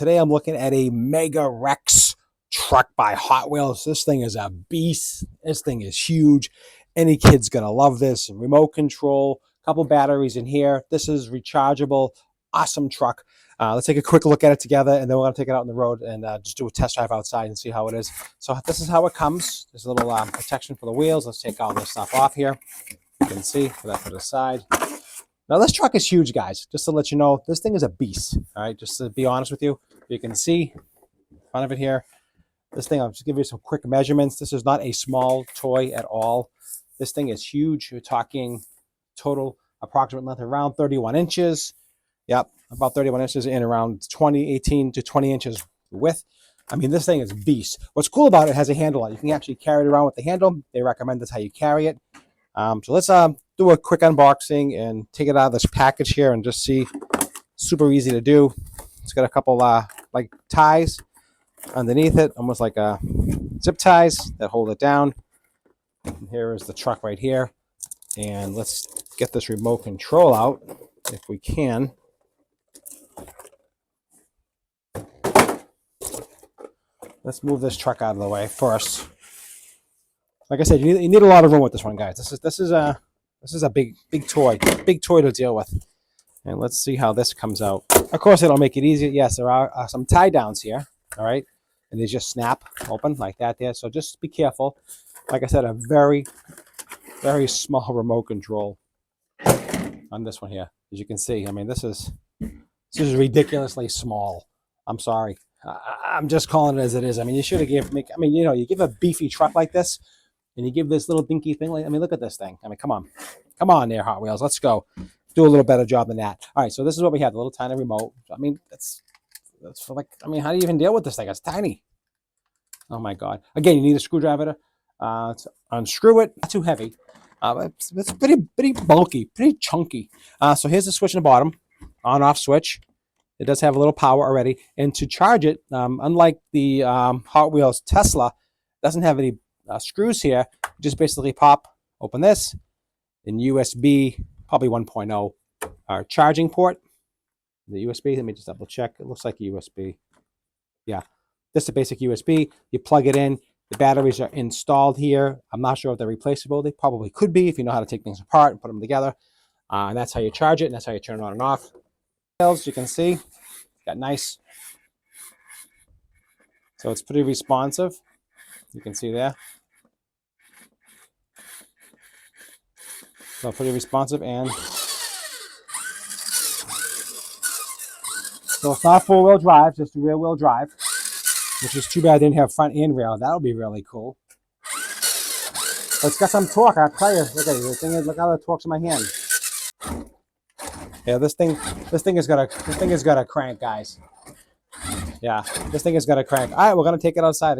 Today I'm looking at a Mega Rex truck by Hot Wheels. This thing is a beast. This thing is huge. Any kid's gonna love this. Remote control, couple batteries in here. This is rechargeable. Awesome truck. Let's take a quick look at it together, and then we're gonna take it out on the road and just do a test drive outside and see how it is. So this is how it comes. There's a little protection for the wheels. Let's take all this stuff off here. You can see, put that to the side. Now this truck is huge, guys. Just to let you know, this thing is a beast. All right, just to be honest with you, you can see in front of it here. This thing, I'll just give you some quick measurements. This is not a small toy at all. This thing is huge. You're talking total approximate length around 31 inches. Yep, about 31 inches in, around 18 to 20 inches width. I mean, this thing is a beast. What's cool about it has a handle on it. You can actually carry it around with the handle. They recommend that's how you carry it. So let's do a quick unboxing and take it out of this package here and just see. Super easy to do. It's got a couple like ties underneath it, almost like zip ties that hold it down. And here is the truck right here. And let's get this remote control out if we can. Let's move this truck out of the way first. Like I said, you need a lot of room with this one, guys. This is a big toy to deal with. And let's see how this comes out. Of course, it'll make it easier. Yes, there are some tie downs here. All right, and they just snap open like that there. So just be careful. Like I said, a very small remote control on this one here, as you can see. I mean, this is ridiculously small. I'm sorry. I'm just calling it as it is. I mean, you should have you give a beefy truck like this, and you give this little dinky thing like, I mean, look at this thing. I mean, come on there, Hot Wheels. Let's go. Do a little better job than that. All right, so this is what we have, the little tiny remote. I mean, that's for like, I mean, how do you even deal with this thing? It's tiny. Oh my God. Again, you need a screwdriver to unscrew it. Not too heavy. It's pretty bulky, pretty chunky. So here's the switch in the bottom, on-off switch. It does have a little power already. And to charge it, unlike the Hot Wheels Tesla, it doesn't have any screws here. You just basically open this, and USB, probably 1.0, charging port. The USB, let me just double check. It looks like a USB. Yeah, this is a basic USB. You plug it in. The batteries are installed here. I'm not sure if they're replaceable. They probably could be if you know how to take things apart and put them together. And that's how you charge it, and that's how you turn it on and off. As you can see, got nice. So it's pretty responsive. You can see there. So pretty responsive, and so it's not four-wheel drive, just rear-wheel drive, which is too bad I didn't have front and rear. That would be really cool. But it's got some torque, I'll tell you. Look at it. The thing is, look how it torques in my hand. Yeah, this thing is gonna crank, guys. Yeah, this thing is gonna crank. All right, we're gonna take it outside again.